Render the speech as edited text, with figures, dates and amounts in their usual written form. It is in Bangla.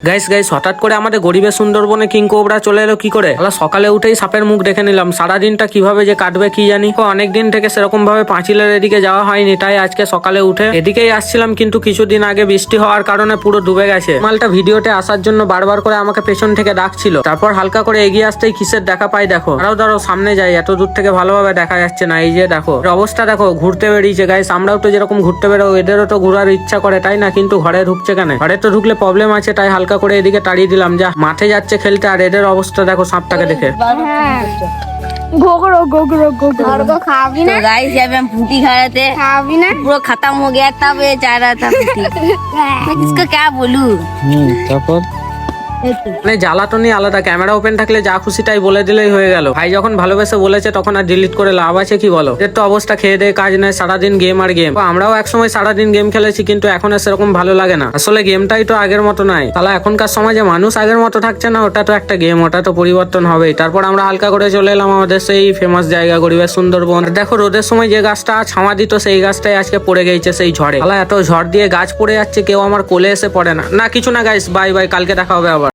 গাইস গাইস হঠাৎ করে আমাদের গরিবের সুন্দরবনে কিং কোবরা চলে এলো কি করে? সকালে উঠেই সাপের মুখ দেখে নিলাম। সারা দিনটা কিভাবে যে কাটবে কি জানি। অনেক দিন থেকে সেরকম ভাবে পাঁচিলের এদিকে যাওয়া হয়নি, তাই আজকে সকালে উঠে এদিকেই আসছিলাম, কিন্তু কিছুদিন আগে বৃষ্টি হওয়ার কারণে পুরো ডুবে গেছে। মালটা ভিডিওতে আসার জন্য বারবার করে আমাকে পেছন থেকে ডাকছিল, তারপর হালকা করে এগিয়ে আসতেই কিসের দেখা পাই দেখো। দাঁড়াও সামনে যাই, এত দূর থেকে ভালোভাবে দেখা যাচ্ছে না। এই যে দেখো অবস্থা, দেখো ঘুরতে বেরিয়েছে। গাইস আমরাও তো যেরকম ঘুরতে বেরো, এদেরও তো ঘোরার ইচ্ছা করে তাই না? কিন্তু ঘরে ঢুকছে কেন? ঘরে তো ঢুকলে প্রবলেম আছে, তাই হালকা করে এদিকে তাড়িয়ে দিলাম। যা মাঠে যাচ্ছে খেলতে, আর এদের অবস্থা দেখো সাপটাকে দেখে। गोगरो गोगरो गोगरो और को खावी ना। तो गाइस जब हम फूटी खा रहे थे, खावी ना। पूरा खत्म हो गया, तब ये जा रहा था फूटी। मैं किसको क्या बोलूं? তারপর মানে জ্বালাতনই আলাদা। ক্যামেরা ওপেন থাকলে যা খুশি তাই বলে দিলেই হয়ে গেল। ভাই যখন ভালোবেসে বলেছে তখন আর ডিলিট করে লাভ আছে কি বলো? এর তো অবস্থা খেয়ে দেয়ে কাজ নেই, সারাদিন গেম আর গেম। আমরাও একসময় সারাদিন গেম খেলেছি, কিন্তু এখন আর সেরকম ভালো লাগে না। আসলে গেমটাই তো আগের মতো নাই। তাহলে এখনকার সমাজে মানুষ আগের মতো থাকছে না, ওটা তো একটা গেম, ওটা তো পরিবর্তন হবেই। তারপর আমরা হালকা করে চলে এলাম আমাদের সেই ফেমাস জায়গা গরিবের সুন্দরবন। দেখো রোদের সময় যে গাছটা ছাওয়া দিত, সেই গাছটাই আজকে পড়ে গেছে সেই ঝড়ে। তাহলে এত ঝড় দিয়ে গাছ পড়ে যাচ্ছে, কেউ আমার কোলে এসে পড়ে না। না কিছু না গাইস, বাই বাই, কালকে দেখা হবে আবার।